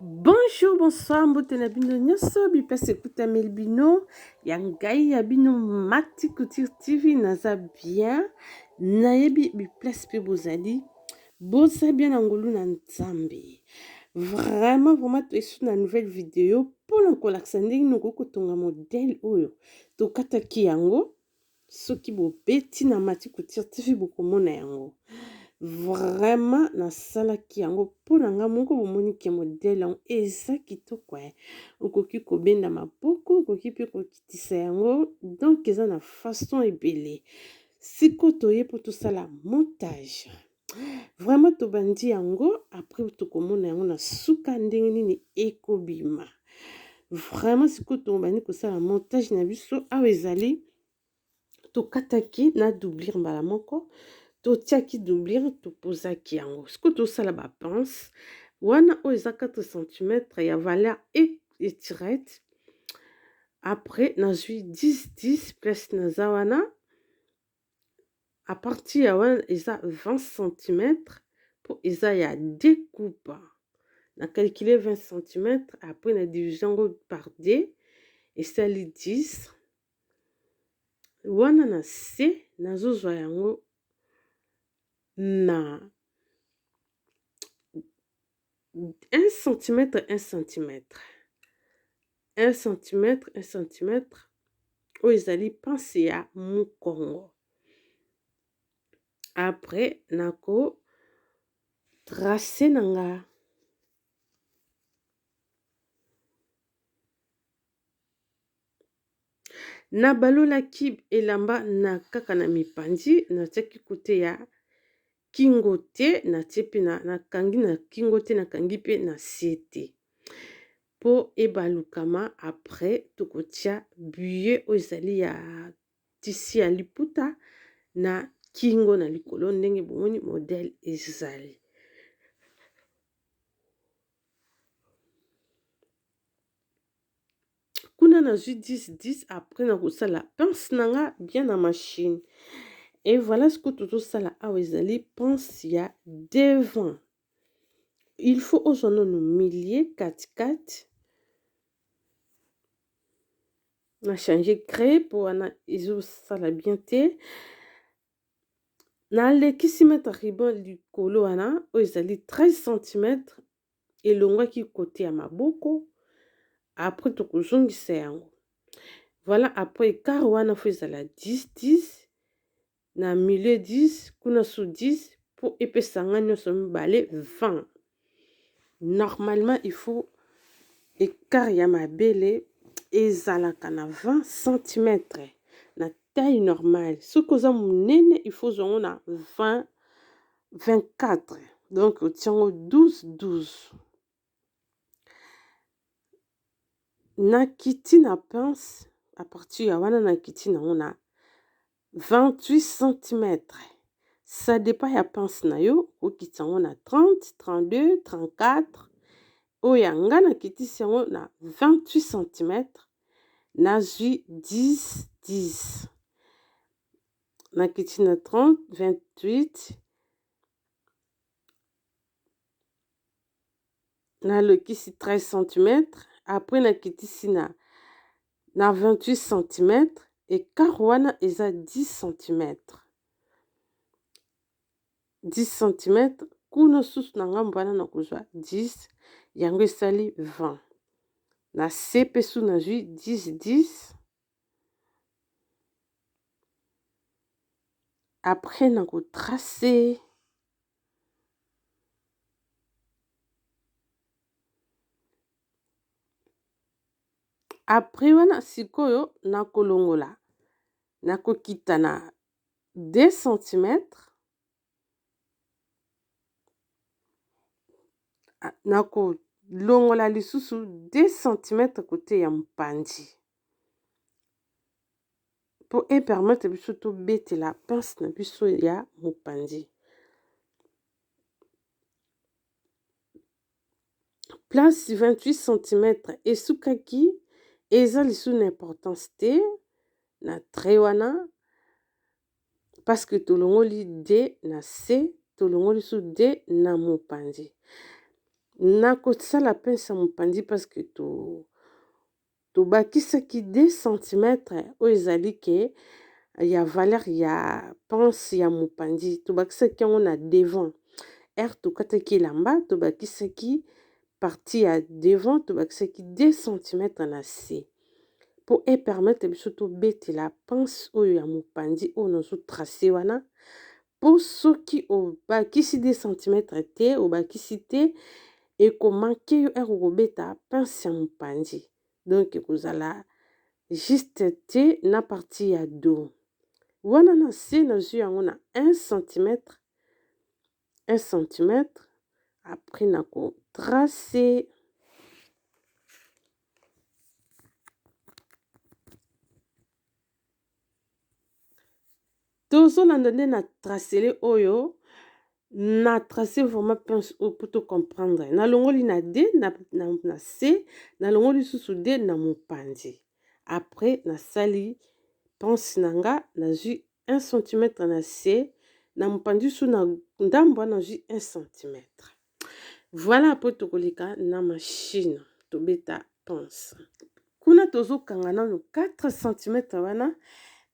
Bonjour, bonsoir, mbote na bino nyonso bipesa ekutameli bino ya ngai ya bino Mati Couture TV naza bien nayebi biplace pe bozali boza bien na ngolu na nzambe vraiment toyesu na nouvelle vidéo mpona kolakisa ndenge nokoki kotonga modele oyo tokataki yango soki bobeti na Mati Couture TV bokomona yango. Vraiment nasalaki yango mpona nga moko bomoniki modele yango eza kitoko okoki kobenda maboko okoki mpe kokitisa yango donc eza na façon ebele siko toye mpo tosala montage vraiment tobandi yango après tokomona yango na suka ndenge nini ekobima vraiment siko tobandi kosala montage na biso awa ezali tokataki na doublure mbala moko totiaki doublure topozaki yango sikoyo tosala bapense wana oyo eza 4 cm ya valeur etirete après nazwi 10 place naza wana a partir ya wana eza 20 cm mpo eza ya découpe na calcule 20 cm après na division yango par 2 esali 10 wana na se nazozwa yango na 1 cm 1 cm 1 cm 1 cm oyo ezali pince ya mokongo après nako trace nanga nabalolaki elamba na kaka na mipanzi natiaki kote ya kingo te natie pe nakangi na kingo te nakangi pe na se te mpo ebalukama après tokotia buye oyo ezali ya tisi ya liputa na kingo na likolo ndenge bomoni modele ezali kuna nazwi 10 après nakosala pince nanga bien na machine et voilà ce que tozosala awa ezali pince ya devant il faut ozwa nono milier 4 na changer craie mpo wana ezosala bien te nalekisi mettre riban likolo wana oyo ezali 13 cm elongwaki kote ya maboko après tokozongisa yango voilà après ekart wana fo ezala 10 na milieu 10 kuna su 10 mpo epesanga nyonso mibale 20 normalement il faut ekart ya mabele ezalaka na 20 cm na taille normale soki oza monene il faut ozwango na 24 donc otiango 12 nakiti na pince a partir ya wana nakiti nango na 28 cm ça dépend ya pince na yo okiti yango na 30 32 34 oyo yanga nakitisi yango na 28 cm nazwi 10 nakiti na 30 28 nalekisi 13 cm après nakitisi na 28 cm ekart wana eza 10 cm 10 cm kuna susu na ngambo wana nakozwa 10 yango esali 20 na se pe su nazwi 10 après nakotrace après wana sikoyo nakolongola nakokita na 2 cm nakolongola lisusu 2 cm kote ya mopanzi mpo epermettre biso tobetela pince na biso ya mopanzi place 28 cm esukaki eza lisu na importance te na trait wana parce que tolongoli d na c tolongoli su d na mopanzi nakosala pince ya mopandi parce que tobakisaki 2 centimetre oyo ezali ke ya valeur ya pince ya mopandi tobakisaki yango na devant ere tokataki elamba tobakisaki partie ya devant tobakisaki 2 centimetre na se mpo epermettre biso tobetela pince oyo ya mopandi oyo nazotrace wana mpo soki obakisi 2 centimetre te obakisi te ekomanke yo ere okobeta pince ya mopandi donc ekozala juste te na partie ya dos wana na se nazwi yango na 1 centimetre 1 centimetre après nakotrace tozolanda nde na tracele oyo na trace vraiment pince oyo mpo tocomprendre nalongoli na d na c nalongoli lisusu d na mopandi après nasali pince na nga nazwi 1 centimetre na c na mopandi su na ndambo nazwi 1 centimetre voilà mpo tokoleka na machine tobeta pince kuna tozokanga nano 4 centimetre wana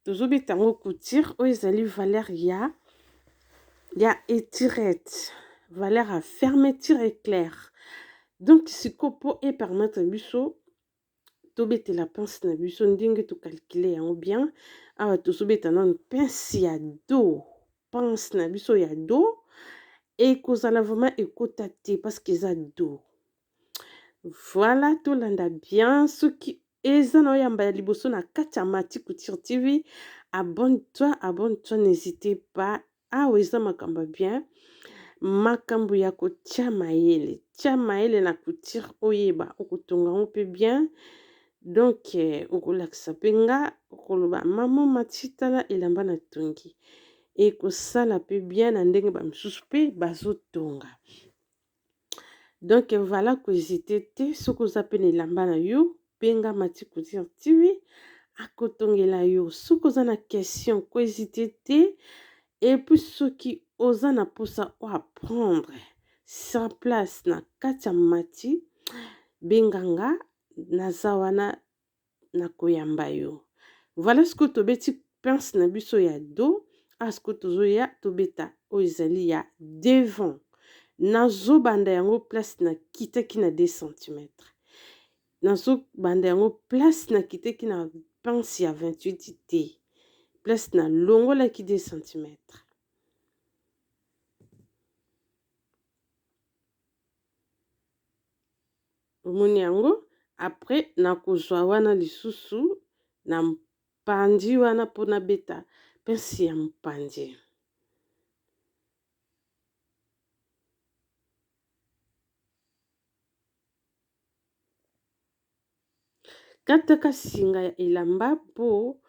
tozobeta yango couture oyo ezali valeur ya étirette valeur ya fermeture éclair donc siko mpo epermettre biso tobetela pince na biso ndenge tocalcule yango bien awa tozobeta nano pince ya dos pince na biso ya dos ekozala vraiment ekota te parce que eza dos voilà tolanda bien soki eza na oyamba ya liboso na kati ya Mati Couture TV abonne-toi n'hésitez pas awa eza makambo ya bien makambo ya kotia mayele tia mayele na couture oyeba okotonga ngo mpe bien donc okolakisa mpe nga okoloba mama Mati tala elamba na tongi ekosala mpe bien na ndenge bamisusu mpe bazotonga donc voilà kohésite te soki oza mpe na elamba na yo mpe nga Mati Couture TV akotongela yo soki oza na question kohésite te epuis soki oza na mposa oapprendre sur place na kati ya Mati benganga naza wana na koyamba yo voilà sikoyo tobeti pince na biso ya dos asikoyo tozoya tobeta oyo ezali ya devant nazobanda yango place nakitaki na 2 centimetre nazobanda yango place nakitaki na pince ya 28 te place nalongolaki 2 centimetre omoni yango après nakozwa wana lisusu na mpandi wana mpona beta pince ya mpandi kataka singa ya elamba mpo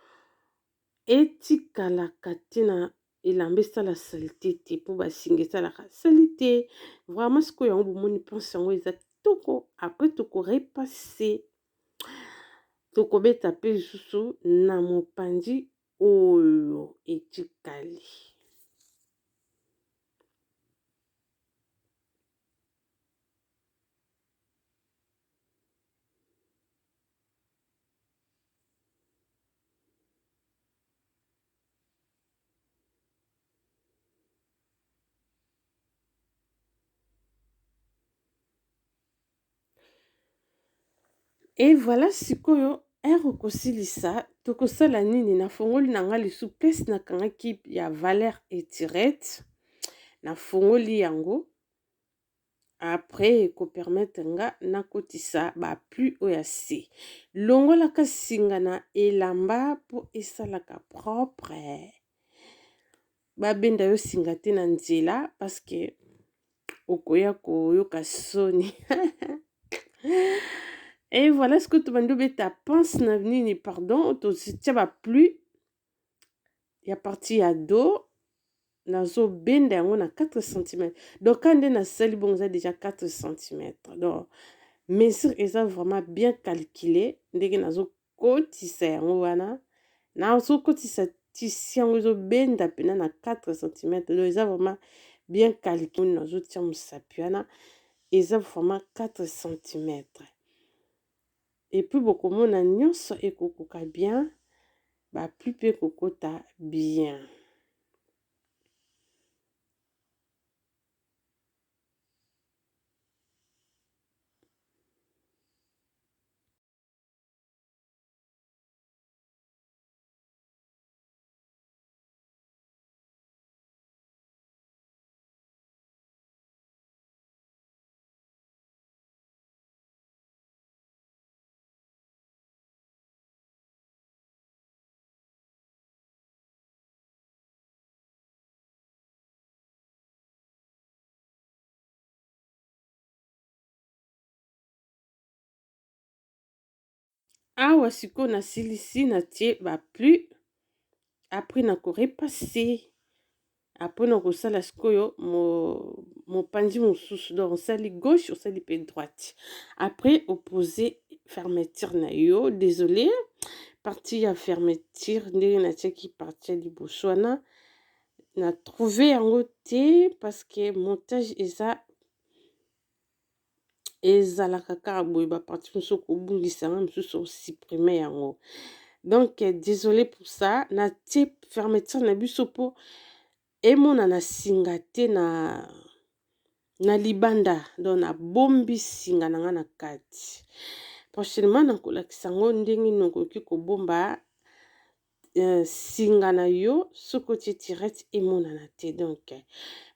etikalaka te na elamba esala salite te mpo basinga esalaka salite vraiment sikoyo yango bomoni pince yango eza kitoko après tokorepase tokobeta mpe lisusu na mopandi oyo etikali et voilà sikoyo ere okosilisa tokosala nini nafongoli na nga lisu place nakangaki ya valeur étirette nafongoli yango après ekopermettre nga nakotisa bapluie oyo ya se longolaka singa na elamba mpo esalaka propre babenda yo singa te na nzela parceke okoya koyoka soni et voilà ce que tobandi obeta pince na nini pardon totia bapluie ya partie ya dos nazobenda yango na 4 cm donc ka nde nasali bongo eza déjà 4 cm donc mesure eza vraiment bien calculé ndenge nazokotisa yango wana nazokotisa tisi yango ezobenda mpena na 4 cm donc eza vraiment bien calculé nazotia mosapi wana eza vraiment 4 cm. Et puis bokomona nyonso ekokoka bien, ba plus pe kokota bien. Awa sikoyo nasilisi natie ba plus, après nakorepase, après nakosala sikoyo mopanzi mosusu, donc osali gauche osali pe droite. Après opposer fermeture na yo, désolé partie ya fermeture ndenge natiaki partie ya liboso wana na trouvé yango te, parce que montage ezalaka kaka boye baparti mosusu okobungisa yango mosusu osupprime yango. Donc désolé pour ça, natie fermeture na biso mpo emonana singa te na libanda, donc nabombi singa na nga na kati. Prochainement nakolakisa yango ndenge nakoki kobomba singa na yo soki otie tirette emonana te. Donc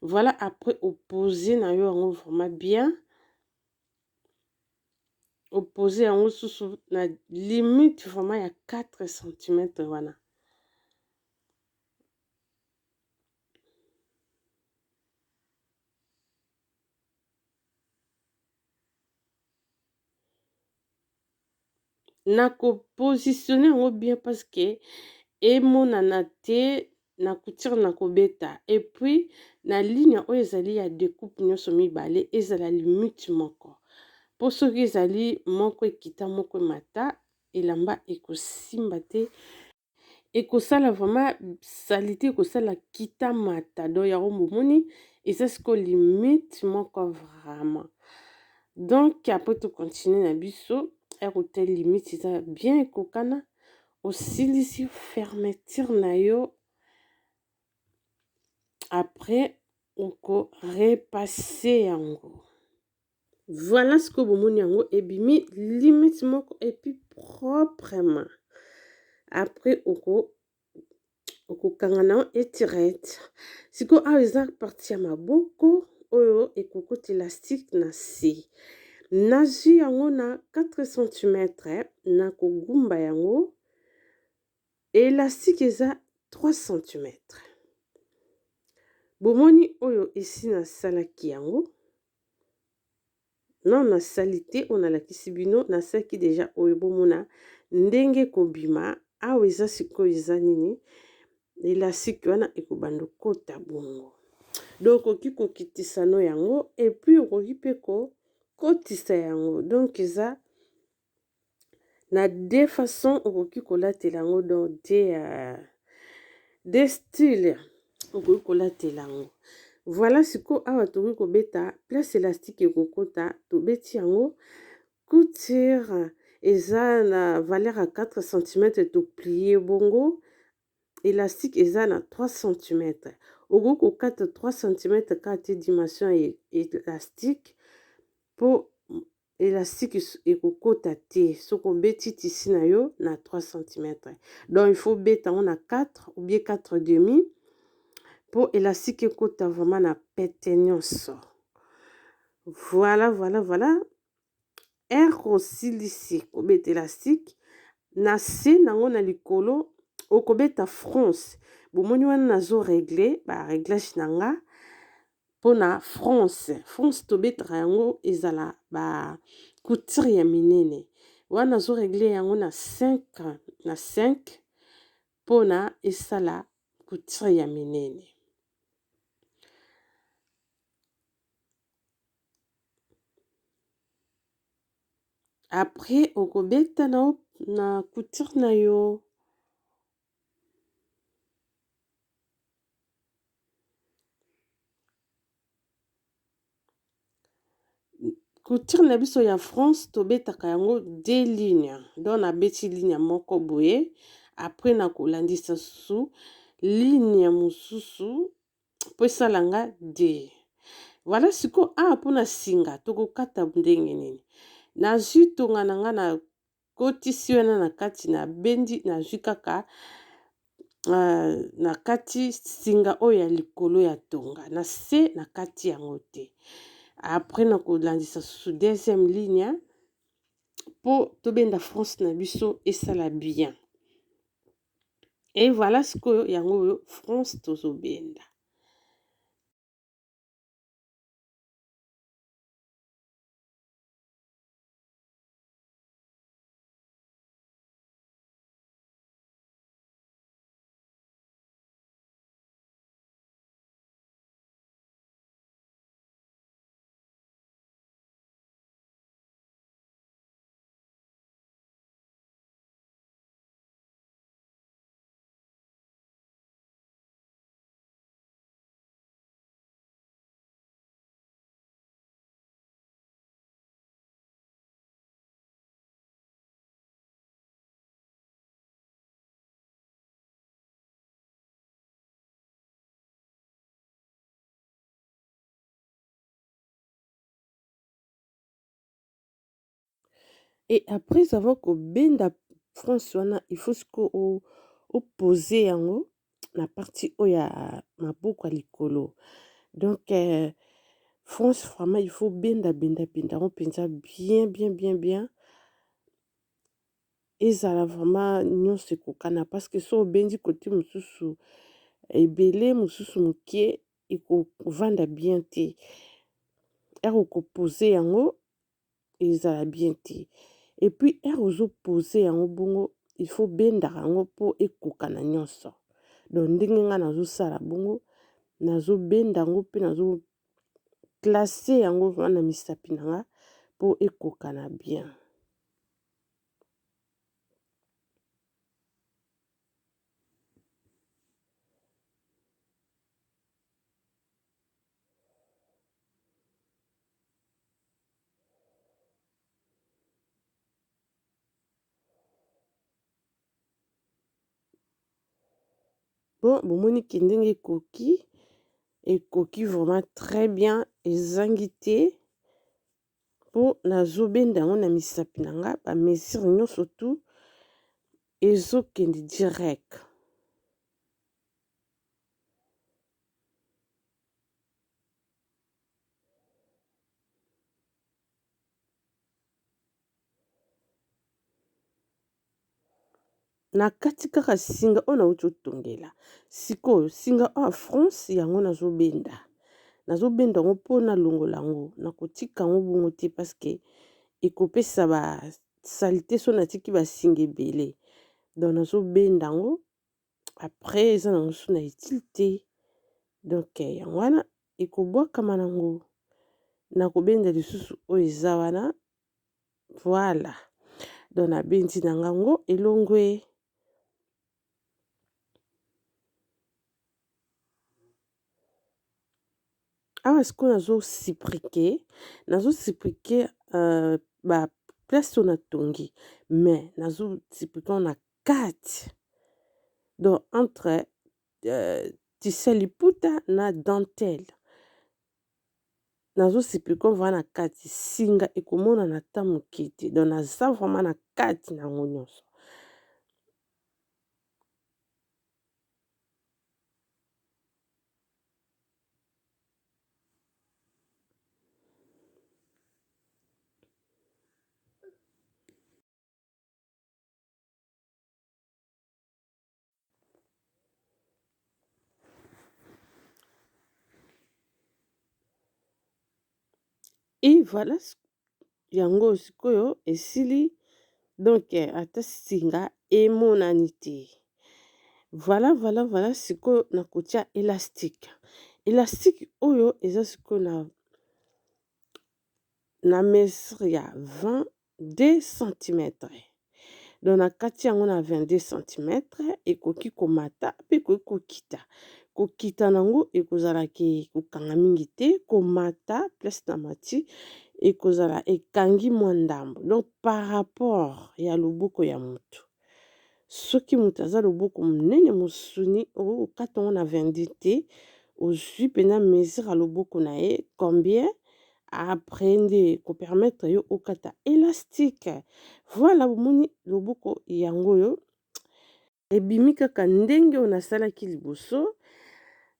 voilà, après opposer na yo yango vraiment bien, opposer yango susu na limite vraiment ya 4 cm wana. Nako positionner yango bien parce que emonana te na couture nakobeta, et puis na ligne oyo ezali ya découpe nyonso mibale ezala limite moko, po soki ezali moko ekita moko emata elamba ekosimba te, ekosala vraiment salite, ekosala kita mata. Donc yango bomoni eza sikoyo limite moko vraiment. Donc après to continue na biso ekote limite eza bien ekokana, osilisi fermeture na yo, après oko repasser yango. Voilà sikoyo bomoni yango ebimi limite moko et puis proprement. Après okokanga na yo etirette. Sikoyo awa eza partie ya maboko oyo ekokota élastique na se. Nazwi yango na 4 cm, nakogumba yango, élastique eza 3 cm. Bomoni oyo esi nasalaki yango, non nasali te, oyo nalakisi bino nasalaki déjà oyo. Bomona ndenge kobima awa eza sikoyo eza nini, élastique wana ekobanda kota bongo. Donc okoki kokitisa no yango, et puis okoki pe kokotisa yango. Donc eza na deux façons okoki kolatela yango, donc des styles okoki kolatela yango. Voilà sikoyo awa tokoki kobeta place élastique ekokota, tobeti yango couture eza na valeur ya 4 cm, toplie bongo, élastique eza na 3 cm. Okoki kokata 3 cm kaka te dimension ya élastique, po élastique ekokota te soki obeti tisi na yo na 3 cm. Donc il faut beta yango na 4 ou bien 4 demi po élastique ekota vraiment na pete nyonso. Voilà, voilà, voilà. Osilisi kobeta élastique na se nango na likolo okobeta France. Bomoni wana nazo régler ba réglage na nga pona France. France tobetaka yango ezala ba couture ya minene. Wana nazo régler yango na 5 pona esala couture ya minene. Après okobeta na couture na yo. couture na biso ya France tobetaka yango 2 lignes. Donc nabeti ligne moko boye, après nakolandisa susu ligne mosusu po esala nga 2. Voilà siko awa mpona singa tokokata ndenge nini. Nazwi tonga na nga na kotisi wana na kati na bendi nazwi kaka na kati singa oyo ya likolo ya tonga na se na kati yango te. Après nakolandisa susu deuxième ligne po tobenda France na biso esala bien. Et voilà sikoyo yango oyo France tozobenda. Et après avoir kobenda France wana, il faut siko poser yango na partie oya maboko ya likolo. Donc France vraiment il faut benda yango penza bien. Ezala vraiment nyonso ekokana parce que so obendi côté mosusu ebele mosusu mokie ekovanda bien te. Poser yango ezala bien te. Et puis poser yango bongo il faut benda yango po ekokana nyonso. Donc ndenge nga nazosala bongo nazobenda yango pe nazo classer yango na misapi na nga po ekokana bien. Bon, bomoni ke ndenge ekoki vraiment très bien ezangi te po nazobenda yango na misapi na nga ba mesure nyonso tu ezokende direct. Na kati kaka singa oyo nauti otongela sikoyo singa oyo France yango nazobenda yango mpo nalongola yango nakotika yango bongo te parce que ekopesa ba salite so natiki basinga ebele. Donc nazobenda yango après eza na mosusu na utile te. Donc yango wana ekobwakama nango nakobenda lisusu oyo eza wana voilà. Donc nabendi na ngango elongwe. Awa sikoyo nazo-siprike ba place oyo natongi mais nazo-siprike na kati. Donc entre tise liputa na dentelle nazo-siprike vraiment na kati singa ekomonana ata moke te. Donc naza vraiment na kati nango nyonso. Et voilà yango sikoyo esili donc ata singa emonani te. Voilà sikoyo nakotia élastique. Élastique oyo eza sikoyo na mesure ya 22 cm. Donc nakati yango na 22 cm ekoki komata pe ekoki kokita. Kokita nango ekozala ke kokanga mingi te komata place na mati ekozala ekangi mwa ndambo. Donc par rapport ya loboko ya moto, soki moto aza loboko monene mosuni okokata yango na 22 te, ozwi mpena mesure ya loboko na ye combien, après nde kopermettre yo okata élastique. Voilà, bomoni loboko yango oyo ebimi kaka ndenge oyo nasalaki liboso,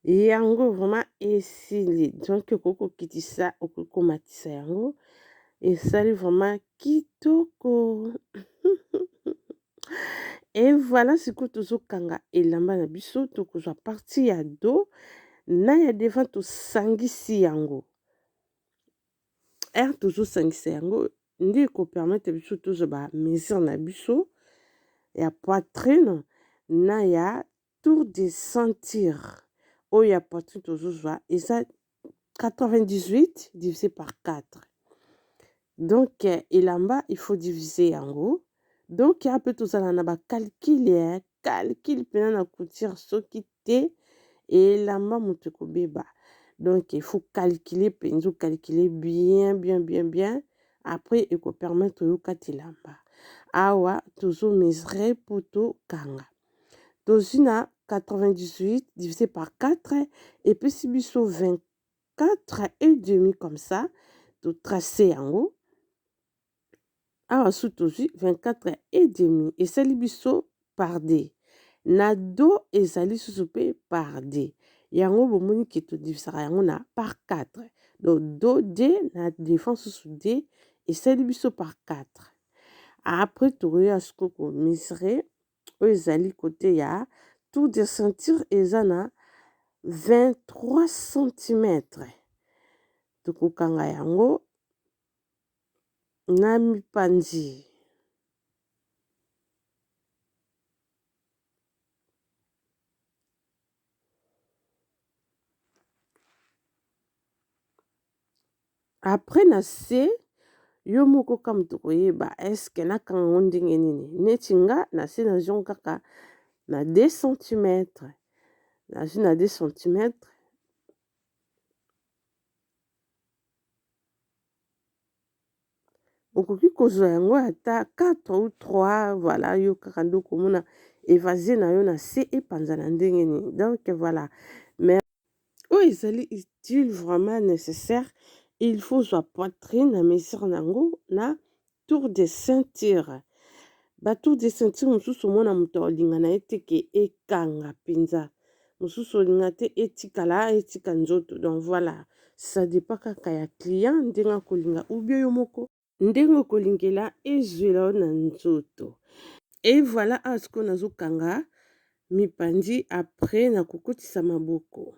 yango vraiment esili. Donc okokokitisa okokomatisa yango, esali vraiment kitoko. Et voilà, sikoyo tozokanga elamba na biso, tokozwa partie ya dos na ya devant tosangisi yango. Tozosangisa yango nde ekopermettre biso tozwa ba mesure na biso ya poitrine na ya tour de ceinture. Oyo ya poitrine tozozwa eza 98 divisé par 4. Donc elamba il faut diviser yango. Donc ya pe tozala na ba calcul mpena na couture soki te elamba moto ekobeba. Donc il faut calculer penza, calculer bien. Après ekopermettre oyokata elamba. Awa tozo mesurer po tokanga. Tozwi na 98 divisé par 4 epesi biso 24 et demi comme ça. To tracer yango. Awa su tozwi 24 et demi. Esali biso par D. Na do ezali susu pe par D. Yango bomoni ke to divisera yango na par 4. Donc do D na défense susu D esali biso par 4. Après tokoya siko ko mesurer oyo ezali côté ya tour de ceinture eza na 23 cm. Tokokanga yango na mipanzi. Après na se yo moko kama tokoyeba eske nakanga ngo ndenge nini. Neti nga na se nazwi kaka na 2 cm. Nazwi na 2 cm. Okoki kozwa yango ata 4 ou 3, voilà, yo kaka nde okomona évasé na yo na se epanza na ndenge nini. Donc voilà. Mais oyo ezali utile vraiment nécessaire. Il faut zwa poitrine na mesure nango na tour de ceinture. Ba tour de ceinture mosusu omona moto olinga na ye te ke ekanga mpenza. Mosusu olinga te etikala etika nzoto. Donc voilà, ça dépend kaka ya client ndenge akolinga ou bien yo moko ndenge okolingela ezwela yo na nzoto. Et voilà, asiko nazokanga mipanzi après nakokotisa maboko.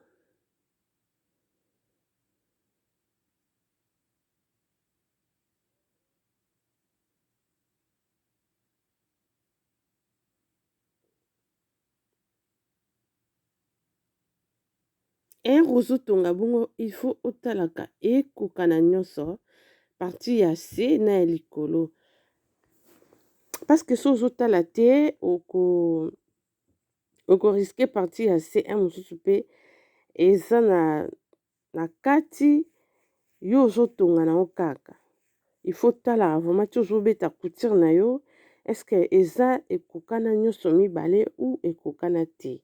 Ozotonga bongo il faut otalaka ekoka na nyonso partie ya se na ya likolo. Parce que so ozotala te okoriske partie ya se mosusu pe eza na kati yo ozotonga nango kaka. Il faut tala vraiment ti ozobeta couture na yo est-ce que eza ekokana nyonso mibale ou ekokana te.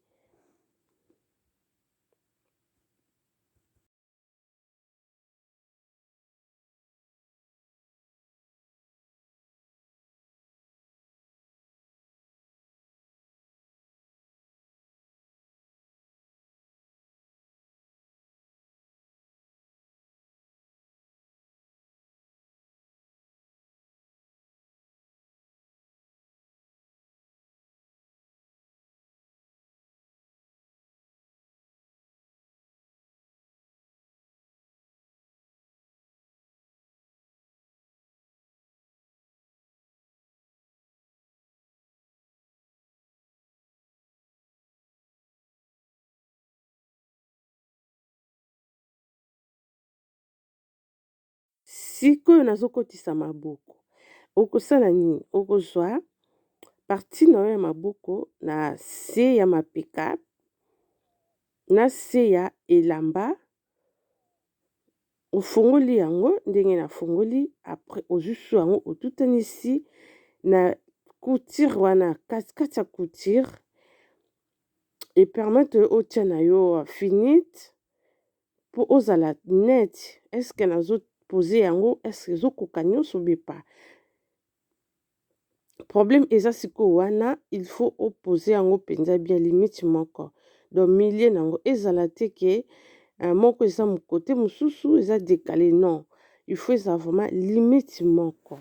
Sikoyo nazokotisa maboko. Okosala nini? Okozwa partie na yo ya maboko na se ya mapeka na se ya elamba ofongoli yango ndenge nafongoli. Après ozusu yango otutanisi na couture wana katikati ya couture et permettre otia na yo finite po ozala net. Est-ce que nazo poser yango, est-ce que ezokoka nyonso be pa. Problème eza sikoyo wana, il faut opposer yango penza bien limite moko. Donc milieu nango ezala te ke moko eza mu côté mosusu eza décalé, non. Il faut eza vraiment limite moko.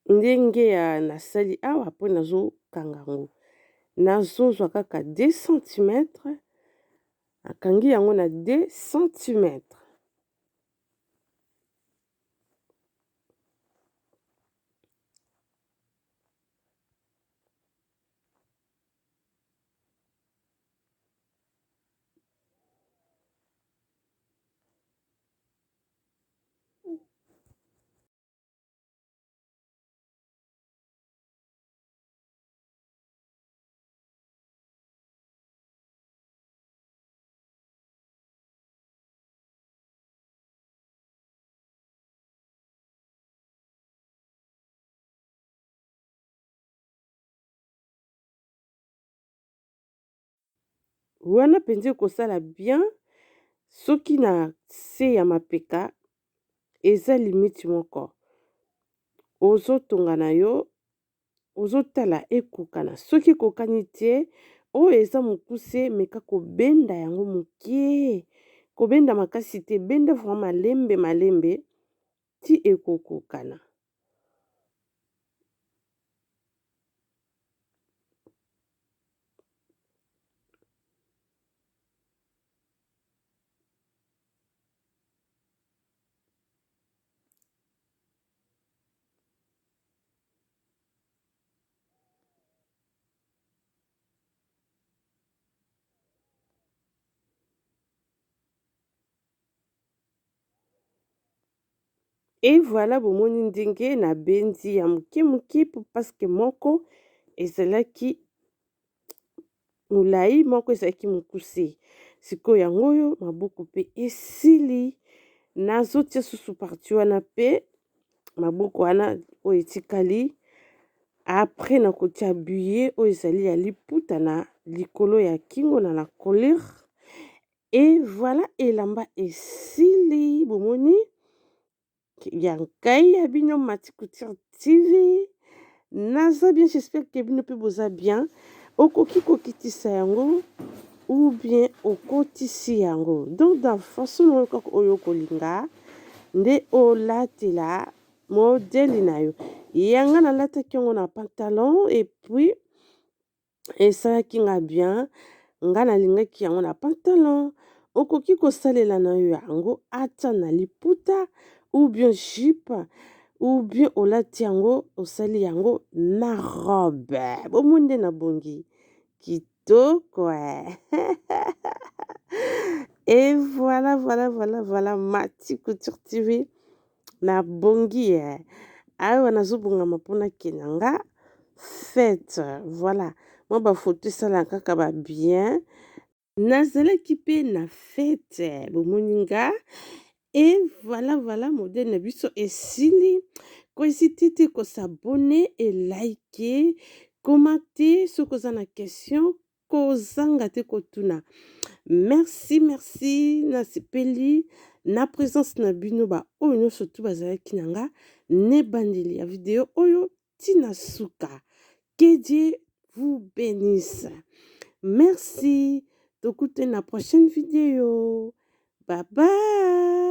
Ndenge ya nasali awa po nazo kanga yango. Nazozwa kaka 2 cm. Akangi yango na 2 cm. Wana penza kosala bien soki na se ya mapeka eza limite moko. Ozotonga na yo ozotala ekokana. Soki ekokani te oyo eza mokuse meka kobenda yango mokie. Kobenda makasi te, benda vraiment malembe malembe ti ekokokana. Et voilà bomoni ndenge na bendi ya moke moke parce que moko ezalaki molai moko ezalaki mokuse. Sikoyo yango oyo maboko pe esili. Nazotia susu parti wana pe maboko wana oyo etikali. Après nakotia buye oyo ezali ya liputa na likolo ya kingo na colère. Et voilà elamba esili bomoni ya ngai ya bino Mati Couture TV. Naza bien, j'espère que bino pe boza bien. Okoki kokitisa yango ou bien okotisi yango. Donc dans façon oyo kolinga nde olatela modèle na yo. Yanga nalataki yango na pantalon et puis esalaki nga bien. Nga nalingaki yango na pantalon. Okoki kosalela na yo yango ata na liputa ou bien jupe ou bien olati yango osali yango na robe. Bomonde na bongi kitoko. Et voilà Mati Couture TV na bongi. Awa nazobonga mapona kenanga fête. Voilà. Moi ba photo sala kaka ba bien. Nazalaki pe na fête. Bomoninga. Et voilà modèle na biso esili. Ko hésiter te ko s'abonner et liker, commenter ce que vous avez question, ko zanga te ko tuna. Merci na sepeli na présence na bino ba oyo surtout bazalaki nanga ne bandeli ya vidéo oyo tina suka. Que Dieu vous bénisse. Merci. T'écoutez la prochaine vidéo. Bye bye.